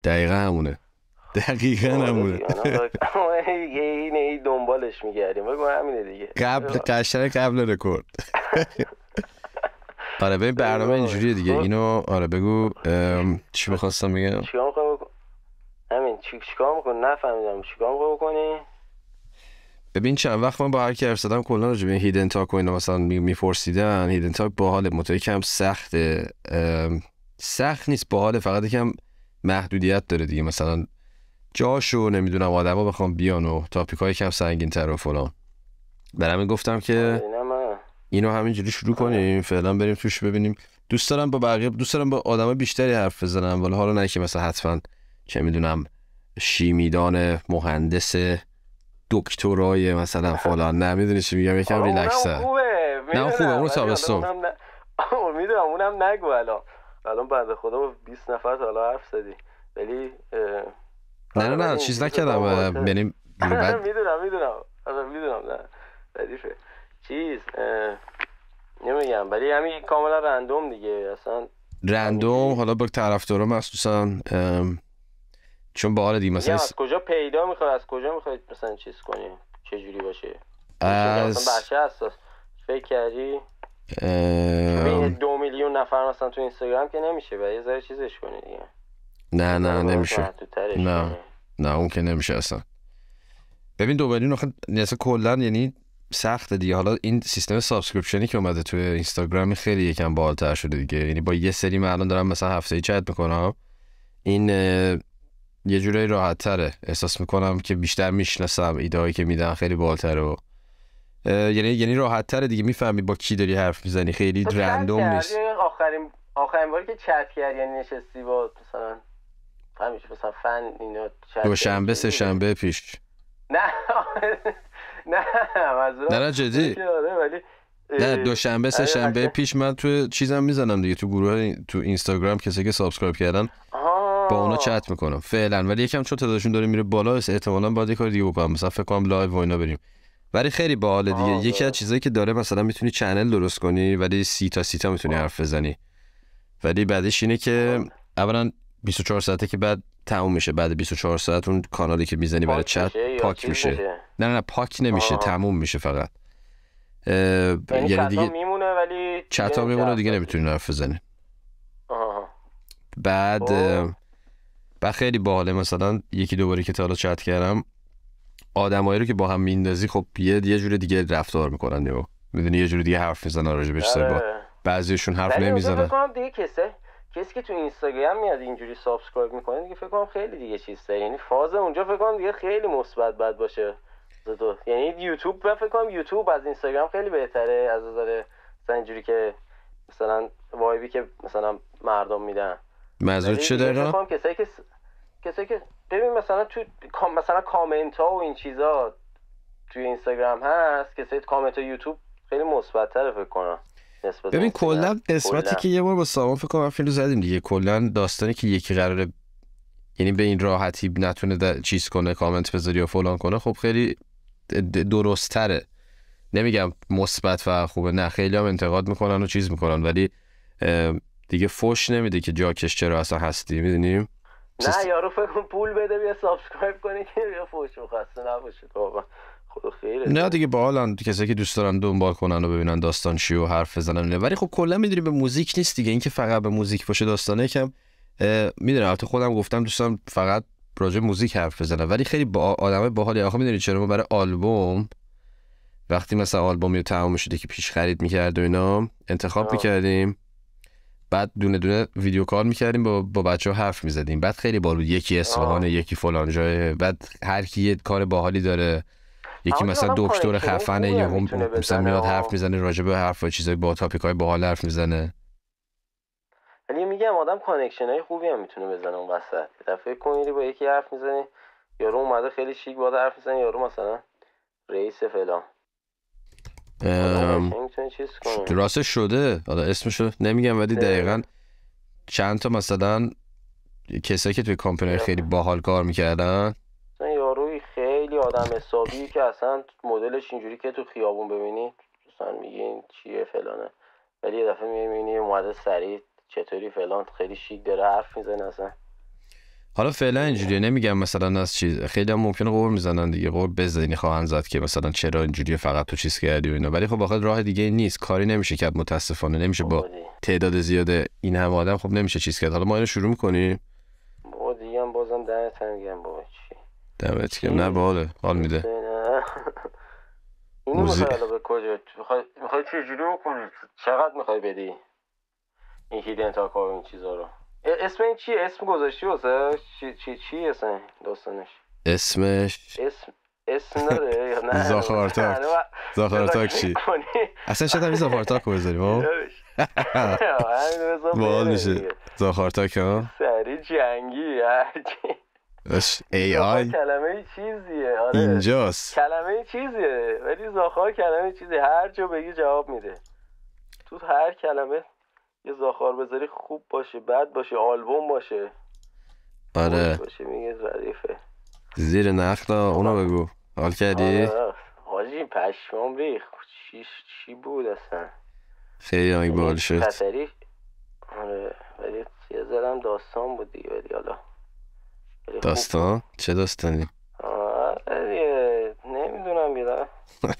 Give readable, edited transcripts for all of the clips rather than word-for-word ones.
دقیقا همونه. دقیقا همونه. اینه دنبالش میگردیم بگو همینه دیگه. قبل رکورد. آره ببین برنامه اینجوریه دیگه. اینو آره بگو چی می‌خواستم بگم. چیکار می‌خوای بکنی؟ همین چیکار می‌کنی؟ نفهمیدم چیکار می‌خوای بکنی؟ ببین چند وقت من با هر کی حرف زدم کلا راجع به هیدن تاک و اینا مثلا میپرسیدن. هیدن تاک باحال، متأکد کم سخته. سخت نیست، باحال، فقط یکم محدودیت داره دیگه. مثلا جاشو نمیدونم آدما بخوام بیان و تاپیکای کم سنگین‌تر و فلان. برام گفتم که اینو همینجوری شروع کنیم فعلا، بریم توش ببینیم. دوست دارم با آدمای بیشتری حرف بزنم، ولی حالا نه که مثلا حتما چه میدونم شیمیدان، مهندس، دکترای مثلا فلان، نه میدونی چی میگم، یکم ریلکسه. نه خوبه اونو تابستون میدونم اونم نگو. الان بنده خدا با 20 نفر تا حالا حرف زدی ولی نه چیز نکردم یعنی بعد میدونم نه ردیفه چیز نمیگم، ولی همین کاملا رندوم دیگه، اصلا رندوم. حالا با طرفدارا مخصوصا چون باحال دیگه. مثلا از کجا پیدا میخوای، از کجا میخوای مثلا چیز کنی، چه جوری باشه مثلا بچه اساس فکر کردی بین 2 میلیون نفر مثلا تو اینستاگرام که نمیشه و یه ذره چیزش کنی دیگه. نه نمیشه. نه اون که نمیشه اصلا. ببین 2 میلیون آخه اصلا کلا یعنی سخته دیگه. حالا این سیستم سابسکریپشنی که اومده توی اینستاگرام خیلی یکم بالاتر شده دیگه. یعنی با یه سری من الان دارم مثلا هفته‌ای چت میکنم، این یه جورایی راحت تره. احساس میکنم که بیشتر میشناسم، ایده‌هایی که میدن خیلی بالاتره و یعنی راحت تره دیگه. میفهمی با کی داری حرف میزنی، خیلی رندوم نیست. آخرین باری که چت کردی یعنی نشستی با مثلا همیشه مثلا فن اینا چت دوشنبه سه شنبه پیش. نه جدی. نه دوشنبه سه شنبه پیش من تو چیزم میزنم دیگه، تو گروه تو اینستاگرام کسی که سابسکرایب کردن با اونا چت میکنم فعلا. ولی یکم چون تعدادشون داره میره بالا احتمالاً باید یه کار دیگه بکنم، مثلا فکر کنم لایو و اینا بریم. ولی خیلی باحال دیگه. یکی از چیزایی که داره مثلا میتونی چنل درست کنی ولی 30 تا میتونی حرف بزنی. ولی بعدش اینه که اولا 24 ساعته که بعد تموم میشه. بعد 24 ساعت اون کانالی که میزنی برای چت پاک میشه. نه پاک نمیشه، تموم میشه فقط. یعنی دیگه میمونه ولی چت ها میمونه دیگه، نمیتونی حرف بزنی. بعد خیلی باحاله. مثلا یکی دو باری که تا حالا چت کردم آدمایی رو که با هم میندازی خب یه جور دیگه رفتار میکنن یا میدونی یه جور دیگه حرف میزنن راجبش. با بعضیشون حرف نمیزنن. فکر کنم دیگه کسی که تو اینستاگرام میاد اینجوری سابسکرایب میکنه دیگه فکر کنم خیلی دیگه چیز داره. یعنی فاز اونجا فکر کنم دیگه خیلی مثبت بد باشه. یعنی یوتیوب فکر کنم یوتیوب از اینستاگرام خیلی بهتره از نظر مثلا اینجوری که مثلا وایبی که مثلا مردم میدن. منظور چه داره؟ فکر کنم کسایی که ببین مثلا تو مثلا کامنت ها و این چیزا توی اینستاگرام هست، کسایی کامنت ها یوتیوب خیلی مثبت تره فکر کنم. ببین کلا قسمتی که یه بار با سامان فکر کنم فیلم زدیم دیگه، کلا داستانی که یکی قراره یعنی به این راحتی نتونه چیز کنه، کامنت بذاری و فلان کنه، خب خیلی درست تره. نمیگم مثبت و خوبه، نه خیلی هم انتقاد میکنن و چیز میکنن ولی دیگه فوش نمیده که جاکش چرا اصلا هستی، میدونیم. نه یارو فکر کن پول بده بیا سابسکرایب کنی که بیا فوش مخسته نباشه بابا. خدا خیره. نه دیگه باحالن کسایی که دوست دارن دنبال کنن و ببینن داستان چی و حرف بزنن. ولی خب کلا میدونی به موزیک نیست دیگه. این که فقط به موزیک باشه داستانه یکم میدونم. البته خودم گفتم دوستان فقط راجع موزیک حرف بزنن ولی خیلی با آدمای باحالی. آخه میدونی چرا ما برای آلبوم وقتی مثلا آلبومی تمام شده که پیش خرید می‌کرد و اینا انتخاب می‌کردیم، بعد دونه دونه ویدیو کال می‌کردیم با بچه‌ها حرف می‌زدیم. بعد خیلی باحال بود. یکی اصفهان، یکی فلان جای، بعد هر کی یه کار باحالی داره. یکی مثلا دکتر خفنه، یهو مثلا میاد حرف میزنه راجع به حرف و چیزای با تاپیکای باحال حرف میزنه. ولی میگم آدم کانکشنای خوبی هم میتونه بزنه اون وسط. دفعه کنی با یکی حرف میزنی یارو اومده خیلی شیک با حرف میزنه، یارو مثلا رئیس فلان راستش شده. حالا اسمشو نمیگم ولی دقیقاً چند تا مثلا کسایی که توی کامپانی خیلی باحال کار میکردن، یاروی خیلی آدم حسابی که اصلا مدلش اینجوری که تو خیابون ببینی مثلا میگی این چیه فلانه، ولی یه دفعه میبینی اومده سریع چطوری فلان خیلی شیک داره حرف میزنه اصلا. حالا فعلا اینجوریه، نمیگم مثلا از چیز، خیلی هم ممکنه قور میزنن دیگه، قور بزنی خواهن زد که مثلا چرا اینجوریه فقط تو چیز کردی و اینا، ولی خب واقعا راه دیگه نیست، کاری نمیشه کرد متاسفانه، نمیشه با تعداد زیاد این همه آدم خب نمیشه چیز کرد. حالا ما اینو شروع میکنیم بابا دیگه هم بازم دمت گرم بابا. چی دمت گرم. نه باحاله، حال میده. اینو میخوای حالا به کجا میخوای چه جوری بکنی؟ چقدر میخوای بدی این هیدن تاک و این چیزا رو؟ اسم این چیه؟ اسم گذاشتی واسه چی اسم داستانش؟ اسمش اسم داره یا نه؟ زاخارتاک. زاخارتاک چی؟ اصلا شاید همین زاخارتاک رو بذاریم ها؟ باحال میشه زاخارتاک ها؟ سری جنگی ای آی کلمه چیزیه. آره اینجاست کلمه چیزیه، ولی زاخار کلمه چیزیه، هر جا بگی جواب میده. تو هر کلمه یه زاخار بذاری خوب باشه، بد باشه، آلبوم باشه. آره باشه میگه ردیفه زیر نخلا. اونو بگو حال کردی؟ آره حاجی پشمام ریخ. چی بود اصلا؟ خیلی آنگ بال شد خطری. آره ولی یه ذرم داستان بود دیگه. ولی حالا داستان؟ چه داستانی؟ آره نمیدونم بیدم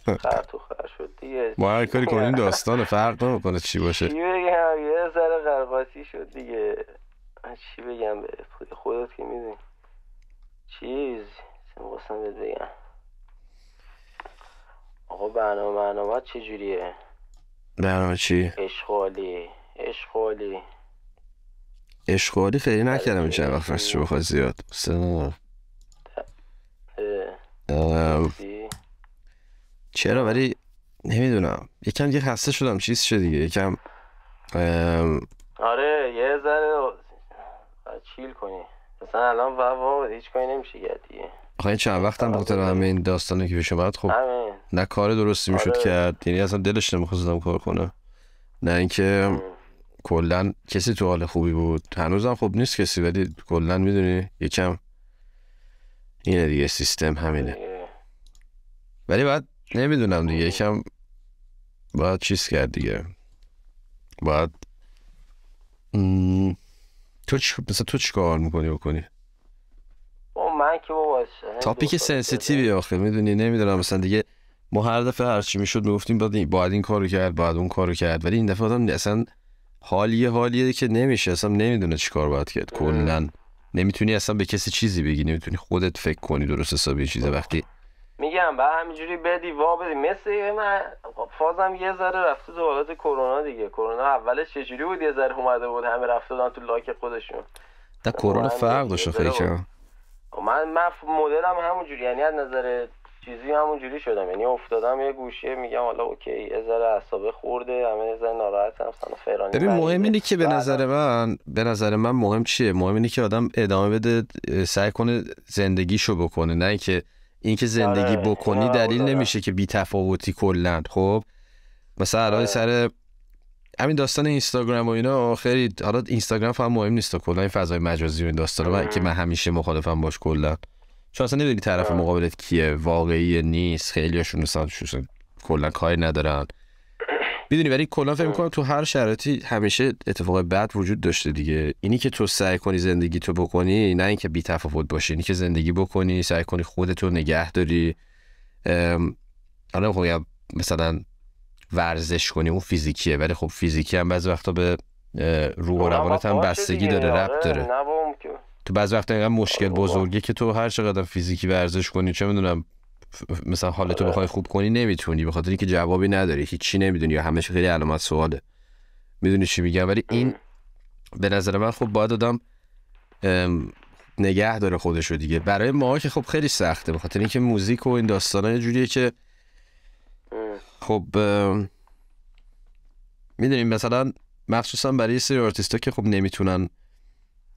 خر تو خر شد دیگه. ما هر کاری کنیم داستانه، فرق نمیکنه چی باشه. چی بگم؟ یه ذره قرقاتی شد دیگه. چی بگم به خودت که میدونی چیز می‌خواستم بهت بگم. آقا برنامه چجوریه؟ برنامه چی؟ اشغالی خیلی نکردم این چند وقت فرستشو بخواد زیاد چرا، ولی نمیدونم یکم دیگه خسته شدم چیز شد دیگه یکم. آره یه ذره چیل کنی مثلا الان واو هیچ کاری نمیشه کرد دیگه. آخه این چند وقتم بخاطر همه این داستانی که پیش اومد خب نه کار درستی میشد کرد، یعنی اصلا دلش نمیخواستم کار کنه، نه اینکه کلا کسی تو حال خوبی بود، هنوزم خوب نیست کسی، ولی کلا میدونی یکم اینه دیگه، سیستم همینه. ولی بعد نمیدونم دیگه یکم باید چیز کرد دیگه، باید تو چی کار میکنی بکنی؟ من که بابا تاپیک سنسیتیوی آخه میدونی، نمیدونم مثلا دیگه ما هر دفعه هرچی میشد میگفتیم باید این کارو کرد، باید اون کارو کرد، ولی این دفعه آدم اصلا حالیه که نمیشه، اصلا نمیدونه چی کار باید کرد. کلا نمیتونی اصلا به کسی چیزی بگی، نمیتونی خودت فکر کنی درست حسابی چیزه. وقتی میگم با همینجوری بدی مثل من فازم یه ذره رفته تو حالت کرونا دیگه. کرونا اولش چجوری بود؟ یه ذره اومده بود همه رفته بودن تو لاک خودشون. نه کرونا فرق داشت خیلی که من مدلم همونجوری، یعنی از نظر چیزی همونجوری شدم، یعنی افتادم یه گوشه میگم حالا اوکی یه ذره اعصاب خورده، همه یه ذره ناراحتم مثلا فلانی. ببین مهم اینه که به نظر من مهم چیه؟ مهم اینه که آدم ادامه بده، سعی کنه زندگیشو بکنه، نه اینکه زندگی بکنی دلیل نمیشه که بی تفاوتی کلا. خب مثلا الان سر همین داستان اینستاگرام و اینا، خیلی حالا اینستاگرام فهم مهم نیست، کلا این فضای مجازی و این داستانا که من همیشه مخالفم باش کلا، چون اصلا نمیدونی طرف مقابلت کیه، واقعی نیست، خیلیاشون مثلا کلا کاری ندارن میدونی، ولی کلا فکر می‌کنم تو هر شرایطی همیشه اتفاق بد وجود داشته دیگه. اینی که تو سعی کنی زندگی تو بکنی، نه اینکه بی تفاوت باشی، اینی که زندگی بکنی، سعی کنی خودتو نگه داری. الان خب مثلا ورزش کنی اون فیزیکیه، ولی خب فیزیکی هم بعضی وقتا به روح و روانت هم بستگی داره، ربط داره. تو بعضی وقتا اینقدر مشکل بزرگه که تو هر چقدر فیزیکی ورزش کنی، چه میدونم مثلا حالتو بخوای خوب کنی نمیتونی، به خاطر اینکه جوابی نداری، هیچی نمیدونی یا همش خیلی علامت سواله. میدونی چی میگم؟ ولی این به نظر من خب باید آدم نگه داره خودشو دیگه. برای ما که خب خیلی سخته، به خاطر اینکه موزیک و این داستانا یه جوریه که خب میدونیم مثلا مخصوصا برای یه سری آرتیستا که خب نمیتونن،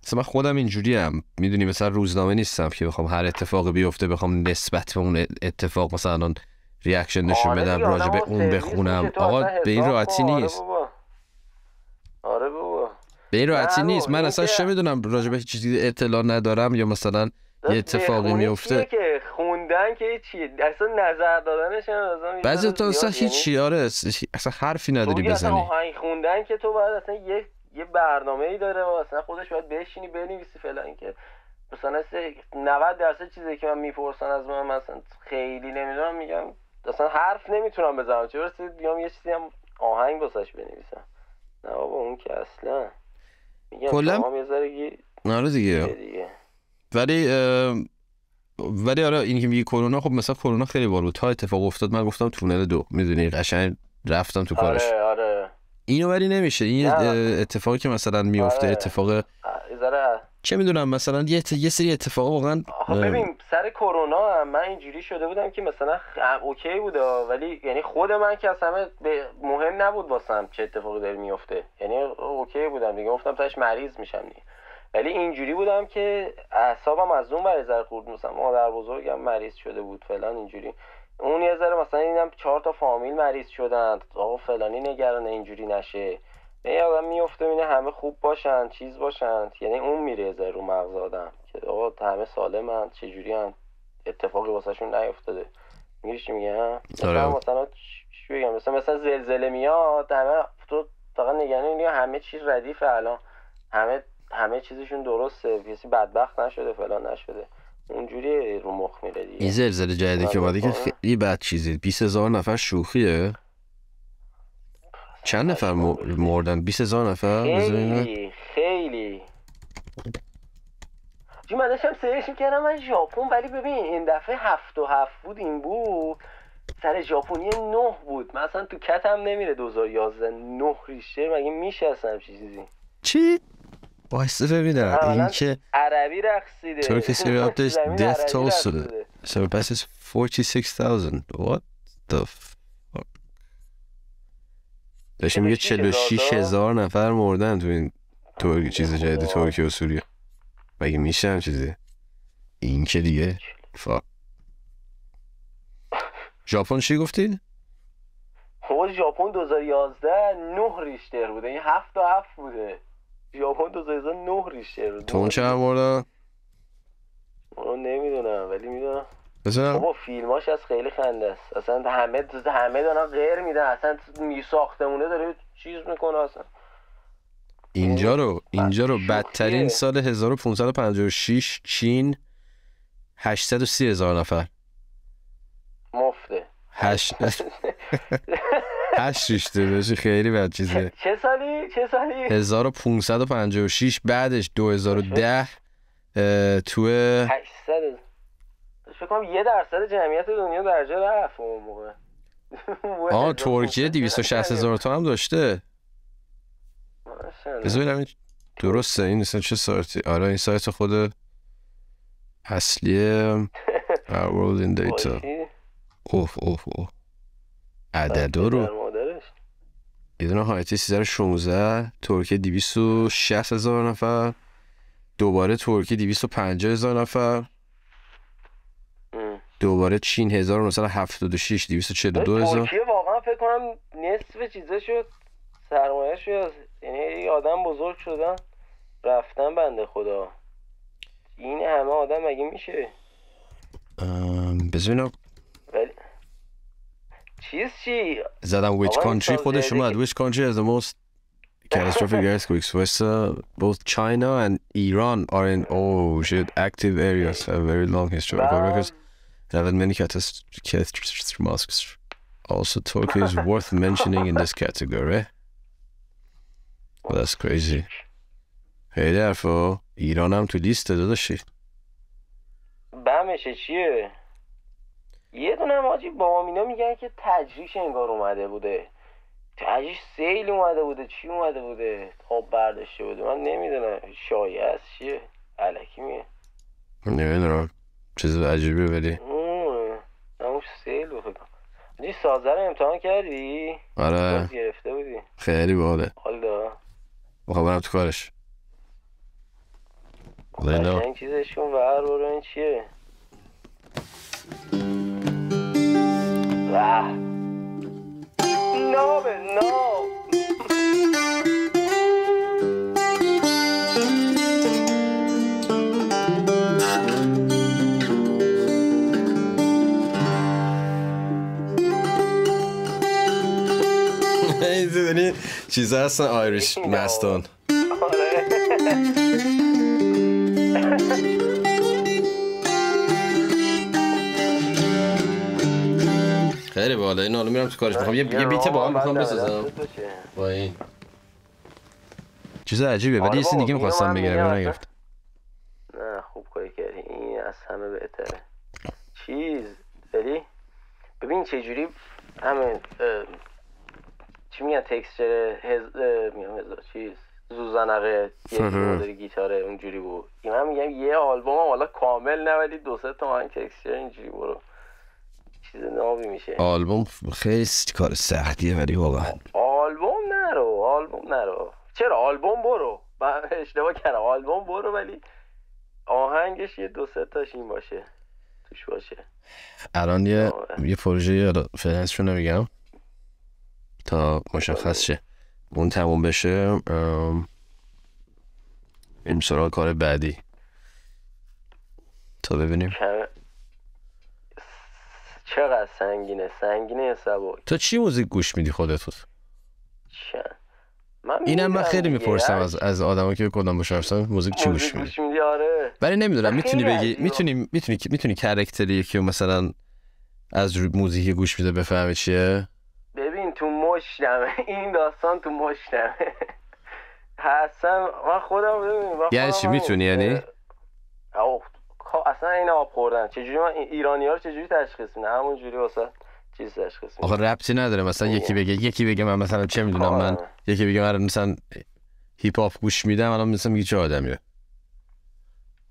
مثلا من خودم اینجوری هم میدونی، مثلا روزنامه نیستم که بخوام هر اتفاقی بیفته بخوام نسبت به اون اتفاق مثلا ریاکشن نشون بدم، راجع به اون بخونم. آقا به این راحتی نیست. آره بابا به این راحتی نیست. من اصلا چه میدونم راجع به چیزی اطلاع ندارم یا مثلا یه اتفاقی میفته که خوندن که چیه، اصلا نظر دادنش هم بعضی تا اصلا هیچی. آره اصلا حرفی نداری بزنی. آهنگ خوندن که تو باید اصلا یه برنامه‌ای داره و اصلا خودش باید بشینی بنویسی فلان، که مثلا 90% چیزی که من میپرسن از من مثلا خیلی نمیدونم، میگم اصلا حرف نمیتونم بزنم، چه برسه بیام یه چیزی هم آهنگ واسش بنویسم. نه بابا اون که اصلا میگم شما یه ذره آره دیگه. ولی آره این که میگی کرونا، خب مثلا کرونا خیلی بار بود تا اتفاق افتاد من گفتم تونل 2 میدونی قشنگ رفتم تو کارش. آره اینو ولی نمیشه این اتفاقی که مثلا میفته اتفاق چه میدونم مثلا یه سری اتفاقا واقعا. ببین سر کرونا من اینجوری شده بودم که مثلا اوکی بود، ولی یعنی خود من که اصلا مهم نبود واسم چه اتفاقی داره میفته، یعنی اوکی بودم دیگه، گفتم تاش مریض میشم دیگه. ولی اینجوری بودم که اعصابم از اون برای ذره خورد، مثلا مادر بزرگم مریض شده بود فلان اینجوری، اون یه ذره مثلا دیدم 4 تا فامیل مریض شدن، آقا فلانی نگران اینجوری نشه، یه آدم میفته اینه همه خوب باشن چیز باشن، یعنی اون میره یه ذره رو مغز آدم که آقا همه سالمن چجوری هم اتفاقی واسهشون نیفتاده. میگیش میگه مثلا چی بگم، مثلا زلزله میاد همه تو فقط نگران همه چیز ردیفه، الان همه چیزشون درسته، کسی بدبخت نشده فلان نشده، اونجوری رو مخ میره دیگه. این زلزله جدیدی که اومده که خیلی بد چیزی، 20,000 نفر شوخیه. چند نفر مردن؟ 20,000 نفر. خیلی من داشتم سرچ میکردم من ژاپن، ولی ببین این دفعه 7 و 7 بود، این بود سر ژاپنی 9 بود، مثلا تو کتم نمیره 2011 9 ریشتر، مگه میشه اصلا چیزی؟ چی؟ بایسته ببینم این که عربی رقصیده Turkish Syria updates death toll surpasses 46,000. What the fuck. داشته میگه 46,000 نفر مردن تو این چیز جدید ترکیه و سوریه، مگه میشه هم چیزی؟ این که دیگه فاک. ژاپن چی گفتی؟ خب ژاپن 2011 9 ریشتر بوده، این 7 تا 7 بوده. ژاپن 2011 9 ریشتر بوده. تو اون چند مردن؟ اونو نمیدونم ولی میدونم بسیار بابا فیلماش از خیلی خنده است، اصلا همه دارن غیر میدن، اصلا ساختمونه داره چیز میکنه اصلا. اینجا رو بدترین سال 1556 چین 830,000 نفر مفته 8 ریشتر بشه، خیلی بد چیزه. چه سالی 1556 بعدش 2010 تو 800 فکر کنم 1% جمعیت دنیا درجه رفت اون موقع. ترکیه 260,000 تا هم داشته. بذارم این درسته این اصلا چه سایتی؟ آره این سایت خود اصلیه Our World in Data. اوف عددا رو یه دونه هایتی 316، ترکیه 260,000 نفر، دوباره ترکیه 250,000 نفر، دوباره چین 1976 242,000. ترکیه واقعا فکر کنم نصف چیزا شد سرمایه شد، یعنی آدم بزرگ شدن رفتن بنده خدا، این همه آدم مگه میشه؟ بزنم ولی چی؟ زدم which country خودش اومد which country has the most catastrophic earthquakes. Both China and Iran are in active areas, have very long historical records, have many catastrophes. Also Turkey is worth mentioning in this category. Well, that's crazy. خیلی حرفا. ایران هم تو لیست داداشی. بمشه چیه؟ یه دونه ماجی با اینا میگن که تجریش انگار اومده بوده، تجریش سیل اومده بوده، چی اومده بوده، آب برداشته بوده، من نمیدونم شایعه است چیه، الکی میگه نمیدونم چیز عجیبه ولی نموش سیل بود. جی سازه رو امتحان کردی؟ آره گرفته بودی؟ خیلی باحاله. حالا میخوام برم تو کارش. قشنگ چیزشون ور برو این چیه؟ No. این چیزا هستن آیریش مستان. آره خیلی بالا. این حالا میرم تو کارش، میخوام یه بیت باحال میخوام بسازم با این چیز عجیبه، ولی یه چیز دیگه می‌خواستم بگم نگرفتم. نه خوب کاری کردی، این از همه بهتره. چیز ولی ببین چه جوری همین چی میگن تکسچر چیز زوزنقه یه مدل گیتاره اونجوری بود. من میگم یه آلبوم هم حالا کامل نه ولی 2-3 تا من تکسچر اینجوری برو چیز نابی میشه. آلبوم خیلی کار سختیه ولی واقعا آلبوم نرو چرا آلبوم برو، من اشتباه کردم، آلبوم برو ولی آهنگش یه 2-3 تاش این باشه توش باشه. الان یه پروژه فعلا نمیگم تا مشخص شه اون تموم بشه این سراغ کار بعدی تا ببینیم چقدر سنگینه یا سبک. تو چی موزیک گوش میدی خودت؟ اینم من خیلی میپرسم از آدما که کدام باشن موزیک چی گوش میدی. آره ولی نمیدونم میتونی بگی میتونی کاراکتری که مثلا از موزیک گوش میده بفهمی چیه؟ ببین تو مشتمه این داستان تو مشتمه حسن من خودم ببین یعنی چی میتونی یعنی اصلا این آب خوردن چجوری من ایرانی‌ها رو چجوری تشخیص میدم همونجوری واسه چیز تشخیص میدم. آخه ربطی نداره مثلا یکی بگه من مثلا چه میدونم من یکی بگه من مثلا هیپ هاپ گوش میدم الان مثلا میگه چه آدمیه.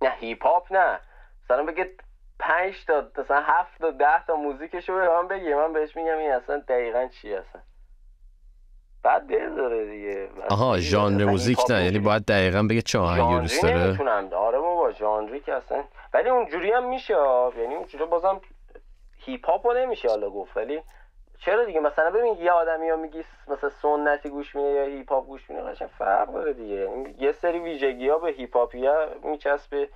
نه هیپ هاپ نه مثلا بگه 5 تا مثلا 7 تا 10 تا موزیکشو به من بگه من بهش میگم این اصلا دقیقاً چی اصلا بعد بذاره دیگه. آها ژانر موزیک نه یعنی باید دقیقاً بگه چه آهنگی دوست داره. نمیتونم آره بابا ژانری که اصلا ولی اونجوری هم میشه یعنی اونجوری بازم هیپ هاپو نمیشه حالا گفت ولی چرا دیگه مثلا ببین یه آدمی میگی مثلا سنتی گوش میده یا هیپ هاپ گوش میده قشنگ فرق داره دیگه. یه سری ویژگی‌ها به هیپ هاپیا میچسبه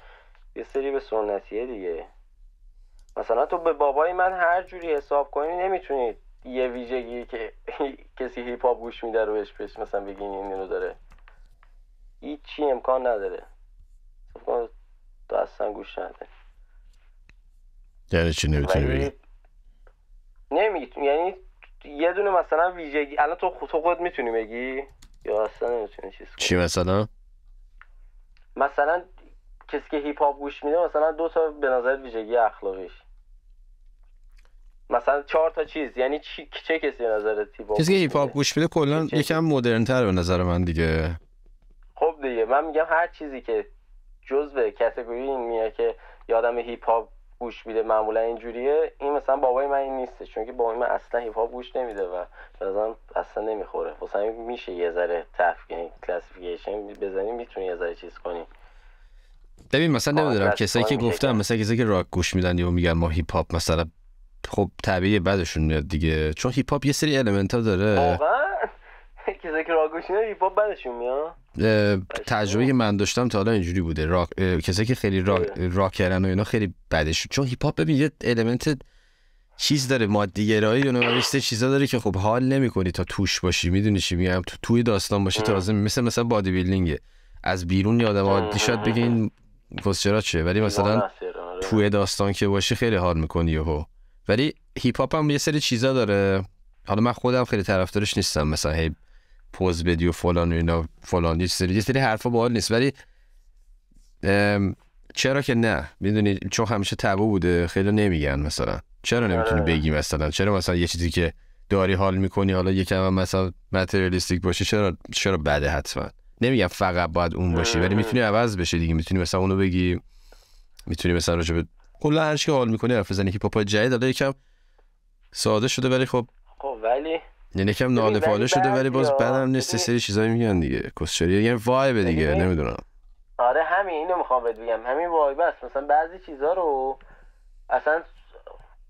یه سری به سنتیه دیگه. مثلا تو به بابای من هر جوری حساب کنی نمیتونی یه ویژگی که کسی هیپ هاپ گوش میده رو بهش مثلا بگین اینو داره، هیچی امکان نداره. تو اصلا گوش نده. یعنی چی نمیتونی بگی؟ نمیتونی یعنی یه دونه مثلا ویژگی الان تو خود میتونی بگی یا اصلا نمیتونی چیز کنی؟ چی مثلا کسی که هیپ هاپ گوش میده مثلا 2 تا به نظر ویژگی اخلاقیش مثلا 4 تا چیز یعنی چه کسی به نظرت کسی که هیپ هاپ گوش میده کلا یکم مدرن تر به نظر من دیگه. خب دیگه من میگم هر چیزی که جزء کاتگوری این میاد که یادم هیپ هاپ گوش میده معمولا اینجوریه این مثلا بابای من این نیسته چون که بابای من اصلا هیپ هاپ گوش نمیده و مثلا اصلا نمیخوره. واسه میشه یه ذره تفکیک کلاسیفیکیشن بزنی میتونی یه ذره چیز کنی. ببین مثلا نمیدونم کسایی که گفتم مثلا کسایی که راک گوش میدن یا میگن ما هیپ هاپ مثلا خب طبیعیه بعدشون میاد دیگه چون هیپ هاپ یه سری المنتا داره. واقعا کسایی که راک گوش میدن هیپ هاپ بعدشون میاد. تجربه که من داشتم تا حالا اینجوری بوده کسایی که خیلی راکرن و اینا خیلی بعدش چون هیپ هاپ ببین یه المنت چیز داره مادی گرایی و نوشته چیزا داره که خب حال نمی‌کنی تا توش باشی میدونی چی میگم توی داستان باشی تازه مثلا بادی بیلدینگ از بیرون یه آدم عادی شاید بگه این فسچرا چه ولی مثلا توی داستان که باشی خیلی حال می‌کنی یهو. ولی هیپ هاپ هم یه سری چیزا داره حالا من خودم خیلی طرفدارش نیستم مثلا هی پوز بدی و فلان و اینا فلان یه سری حرفا باحال نیست ولی چرا که نه میدونی چون همیشه تابو بوده خیلی نمیگن مثلا چرا نمیتونی بگی مثلا چرا مثلا یه چیزی که داری حال میکنی حالا یکم مثلا متریالیستیک باشه چرا بده حتما نمیگم فقط باید اون باشی ولی میتونی عوض بشه دیگه میتونی مثلا اونو بگی میتونی مثلا راجع به کلا هر چی که حال میکنی حرف بزنی. هیپ هاپ جدید داده یکم ساده شده ولی خب ولی یعنی یکم ناله پاله شده ولی باز بدم نیست سری چیزایی میگن دیگه کسچریه یعنی وایب دیگه نمیدونم. آره همین اینو میخوام بهت بگم همین وایب است. مثلا بعضی چیزا رو اصلا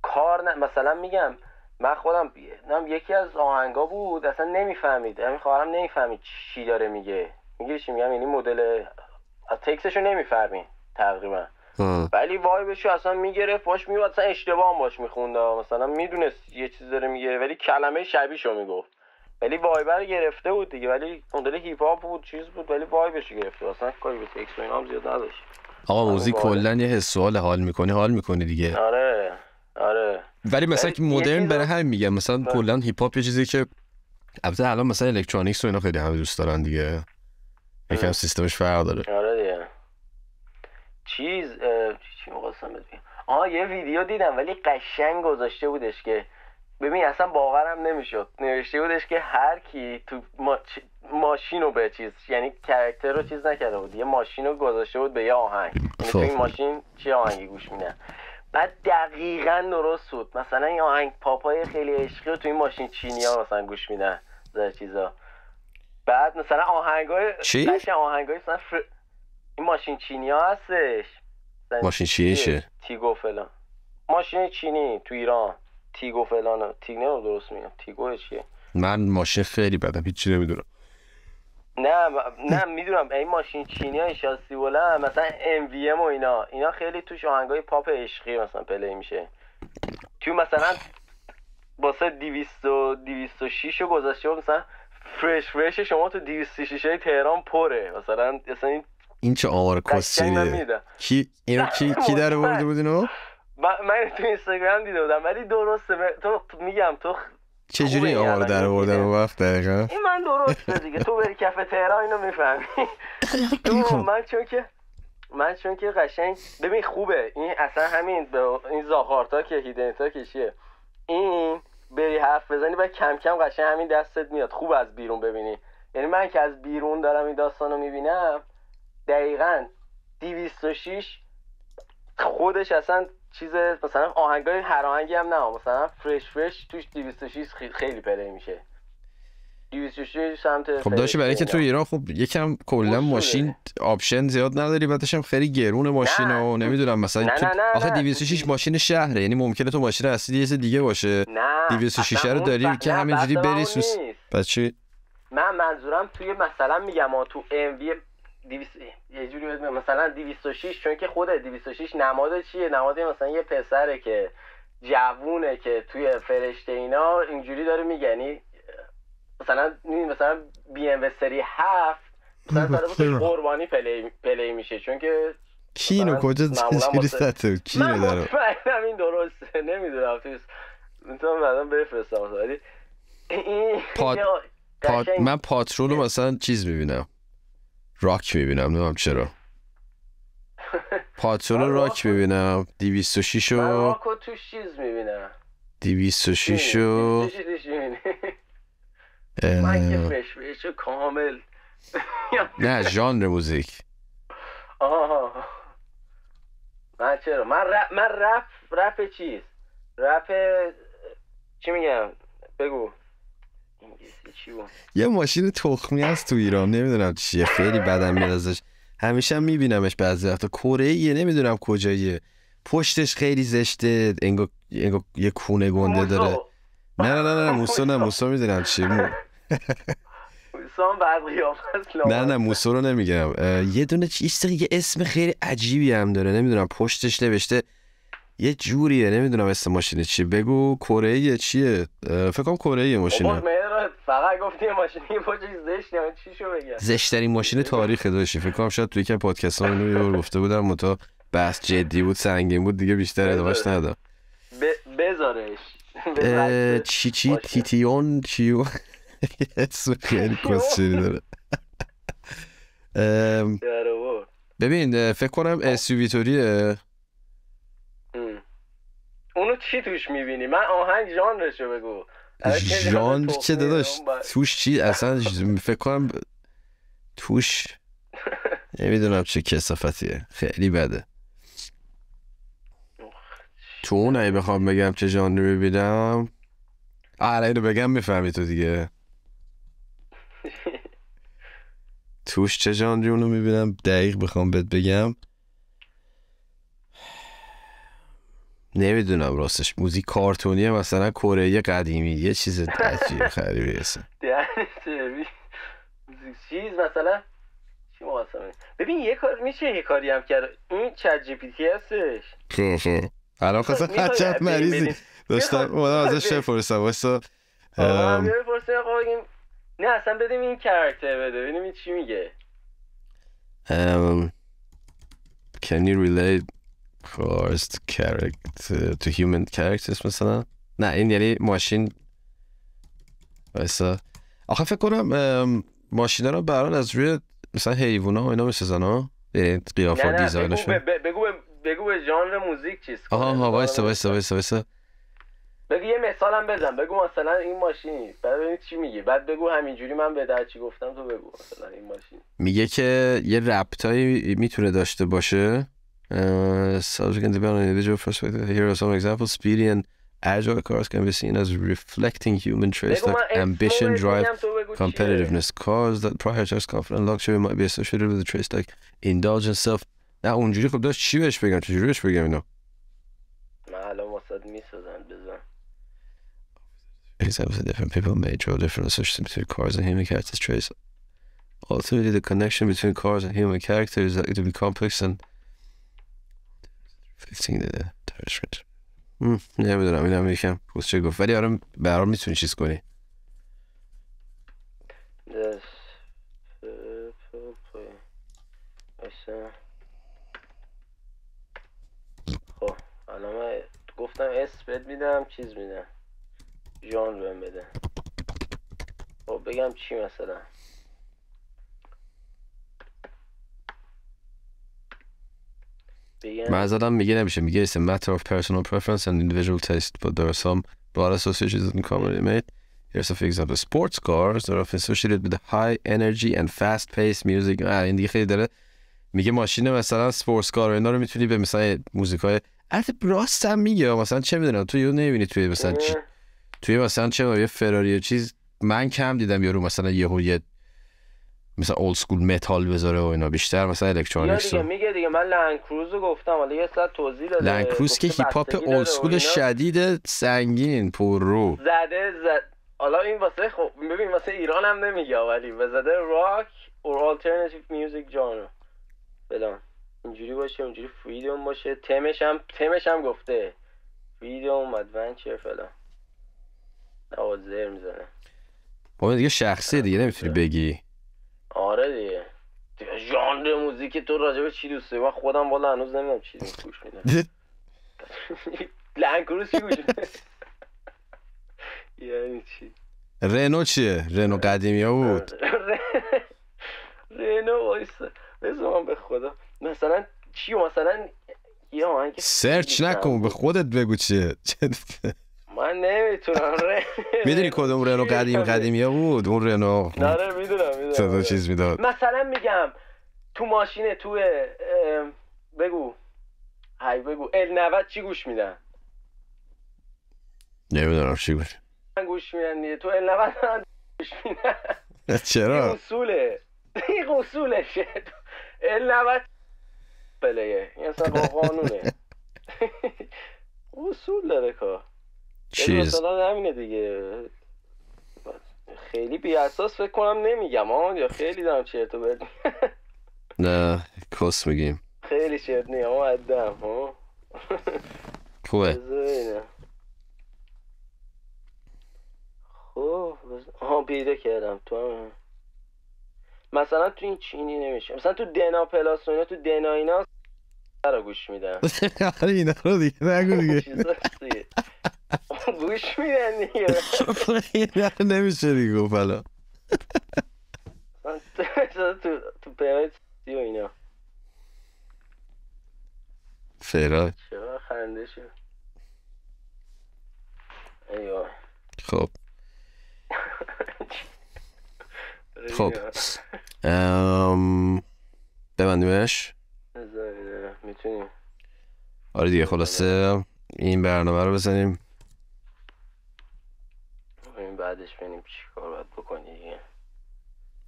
کار مثلا میگم من خودم یکی از آهنگا بود اصلا نمیفهمید همین خواهرم نمیفهمید چی داره میگه چی میگم یعنی مدل تکستشو نمیفهمید تقریبا ولی وایبشو اصلا میگرفت باش میومد اصلا اشتباه هم باش میخوند مثلا میدونست یه چیز داره میگه ولی کلمه شبیهشو میگفت ولی وایب رو گرفته بود دیگه ولی مدل هیپ هاپ بود چیز بود ولی وایبشو گرفته اصلا کاری به تکست و اینا هم زیاد نداشت. آقا موزیک کلا یه حس و حال میکنی دیگه. آره ولی مثلا که مدرن برای همین میگم مثلا کلا هیپ هاپ یه چیزی که البته الان مثلا الکترونیکس و اینا خیلی همه دوست دارن دیگه، یکم سیستمش فرق داره. آره دیگه. چی می‌خواستم بگم؟ یه ویدیو دیدم ولی قشنگ گذاشته بودش که ببین اصلا باورم نمیشد، نوشته بودش که هر کی تو ماشین رو به چیز، یعنی کاراکتر رو چیز نکرده بود، یه ماشین رو گذاشته بود به یه آهنگ، یعنی تو این ماشین چه آهنگی گوش میدن، بعد دقیقاً درست بود. مثلا این آهنگ پاپای خیلی عشقی رو تو این ماشین چینی‌ها مثلا گوش میدن زر چیزا. بعد مثلا آهنگای مثلا این ماشین چینی‌ها هستش. ماشین چینیشه تیگو فلان، ماشین چینی تو ایران تیگو فلان، تیگو درست میگم، تیگو چیه؟ من ماشین خیلی بدم، هیچی نمیدونم. نه میدونم این ماشین چینی های شاسی بلند مثلا MVM و اینا خیلی توش آهنگای پاپ عشقی مثلا پلی میشه. تو مثلا واسه 206 رو گذاشته بود، مثلا فرش شما تو 206 های تهران پره مثلا این چه آمار کسچریه؟ کی در آورده بود اینو؟ من تو اینستاگرام دیده بودم ولی درسته. تو میگم تو چجوری آمار در آوردن اون وقت دقیقا؟ این من درسته دیگه، تو بری کف تهران اینو میفهمی. من چون که قشنگ ببین خوبه این اصلا همین این زاخارتا که هیدنتا که چیه، این بری حرف بزنی و کم کم قشنگ همین دستت میاد خوب از بیرون ببینی. یعنی من که از بیرون دارم این داستانو میبینم دقیقاً 206 خودش اصلا چیز مثلا آهنگای هر آهنگی هم نه، مثلا فرش توش 206 خیلی پلی میشه. 206 سمت خب داشتی برای که تو ایران خب یکم کلا ماشین آپشن زیاد نداری، بعدش هم خیلی گرونه ماشین و نمیدونم مثلا آخه 206 ماشین شهره، یعنی ممکنه تو ماشین اصلی یه دیگه باشه 206 رو داری که همینجوری بری سوس. پس چی؟ من منظورم توی مثلا میگم تو ام وی یه جوری مثلا 206 چون که خود 206 نماد چیه؟ نماد مثلا یه پسره که جوونه که توی فرشته اینا اینجوری داره میگنی مثلا بی ام و سری 7 مثلا طرف قربانی پلی میشه چون که کی اینو کجا چجوری سطح کی من مطمئنم این درسته نمیدونم تو بعدا بفرستم ولی من پاترول رو مثلا چیز میبینم راک میبینم نمیدونم چرا پاترول راک میبینم 206 رو من راکو توش چیز میبینم 206 رو من که فرش کامل نه ژانر موزیک من چرا من رپ چیز رپ چی میگم بگو چی بود؟ یه ماشین تخمی هست تو ایران نمیدونم چیه خیلی بدم میاد ازش، همیشه میبینمش بعضی وقتا، کره‌ایه نمیدونم کجاییه، پشتش خیلی زشته انگار یه کونه گنده داره. نه موسو میدونم چیه موسو بعد قیافت نه موسو رو نمیگم، یه دونه یه اسم خیلی عجیبی هم داره نمیدونم پشتش نوشته یه جوریه نمیدونم اسم ماشین چیه، بگو کره‌ایه چیه؟ فکر کنم کره‌ایه ماشینه. فقط گفتی ماشینی پشتش زشته، من چی شو بگم؟ زشترین ماشین تاریخ داشتی فکر کنم، شاید توی یکی از پادکست‌ها اینو گفته بودم متا بحث جدی بود سنگین بود دیگه بیشتر ادامهش ندادم. بذارش چی تیتیون چیو اسم خیلی کسچری داره. ببین فکر کنم SUV توریه. اونو چی توش میبینی؟ من آهنگ ژانرشو بگو. ژانر چه داداش توش چی اصلا فکر کنم توش نمیدونم چه کثافتیه خیلی بده. تو اون اگه بخوام بگم چه ژانری ببینم اینو بگم میفهمی تو دیگه. توش چه ژانری اونو میبینم دقیق بخوام بهت بگم نمیدونم راستش، موزیک کارتونیه مثلا کره قدیمی یه چیز عجیب خریبی هست. چیز مثلا چی مقاسمه ببین یه کار میشه یه کاری هم کرد این چت جی پی تی هستش. خب الان خواستم حجت مریضی داشتم اومدم ازش بپرسم واسه نه اصلا بدیم این کاراکتر بده ببینیم این چی میگه. Can you relate cars to human characters مثلا. نه این یعنی ماشین وایسا. آخه فکر کنم ماشینا رو بران از روی مثلا حیوونا و اینا میسازن ها، یعنی قیافه و دیزاینشون. بگو به ژانر موزیک چیز کنه. آها وایسا بگو یه مثالم بزن، بگو مثلا این ماشین، بعد ببین چی میگی، بعد بگو همینجوری من به در چی گفتم تو بگو مثلا این ماشین. میگه که یه ربطایی میتونه داشته باشه. Subject can depend on individual perspective. Here are some examples. Speedy and agile cars can be seen as reflecting human traits like ambition, drive, competitiveness. Cars that prioritize confidence and luxury might be associated with the traits like indulgence, self. نه اونجوری خب داشت چی بهش بگم، چجوری بهش بگم اینو؟ من الان واسه میسازم بزن. Examples of different people may draw different associations between cars and human characters traits. Ultimately, the connection between cars and human character is likely to be complex and 15 the نمیدونم اینم یکم خوش چه گفت، ولی آره برام میتونی چیز کنی. خب الان من گفتم اسم بد میدم، چیز میدم، ژانر بهم بده. خب بگم چی مثلا؟ من زدم میگه نمیشه، میگه it's a matter of personal preference and individual taste but there are some broad associations in commonly made. Here's a few examples. Sports cars are often associated with high energy and fast paced music. این دیگه خیلی داره میگه ماشین مثلا سپورتس کار اینا رو میتونی به مثلا موزیکای البته راست هم میگه، مثلا چه میدونم تو یو نمیبینی توی مثلا توی مثلا چه یه فراری چیز من کم دیدم یارو مثلا یه مثلا اولد سکول متال بذاره و اینا، بیشتر مثلا الکترونیکس. میگه دیگه من لند کروز رو گفتم، حالا یه ساعت توضیح داده. لند کروز که هیپ هاپ اولد سکول شدید سنگین پر رو زده. حالا این واسه خب ببین واسه ایران هم نمیگه ولی بزده راک اور آلترناتیو میوزیک ژانر فلان اینجوری باشه، اونجوری فریدم باشه، تمش هم گفته فریدم ادونچر فلان. نوازر میزنه. با دیگه شخصی دیگه نمیتونی بگی. آره دیگه ژانر موزیک تو راجع به چی دوست داری؟ من خودم والا هنوز نمیدونم چی گوش میدم. لند کروز چی گوش میدم؟ یعنی چی؟ رنو چیه؟ رنو قدیمی ها بود. رنو وایسا بذار به خدا مثلا چی مثلا یه آهنگ سرچ نکن به خودت بگو چیه. من نمیتونم. میدونی کدوم رنو قدیمی ها بود؟ اون رنو نه میدونم صدا چیز میداد. مثلا میگم تو ماشینه تو بگو L90 چی گوش میدن؟ نمیدونم چی گوش میدن دیگه. تو L90 گوش میدن. چرا؟ این اصولشه. L90 پلیه این اصلا قانونه. اصول داره کار چیز مثلا همینه دیگه. خیلی بی اساس فکر کنم نمیگم یا خیلی دارم چرت و پرت. نه کس میگیم خیلی چرت نیم عدم خوبه. خب پیدا کردم. تو مثلا تو این چینی نمیشه، مثلا تو دنا پلاس و اینا، تو دنا اینا رو گوش میدن. آره اینا رو دیگه نگو دیگه. گوش میدن دیگه. اینا نمیشه دیگه گفت الان. تو پیرایت و اینا فیرای چرا خنده شد. ایوه خب خب ببندیمش میتونیم. آره دیگه خلاصه این برنامه رو بزنیم این بعدش ببینیم چی کار باید بکنی دیگه.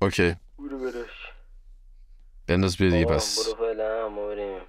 اوکی برو برش بنداز بیا دیگه پس برو فعلا ما بریم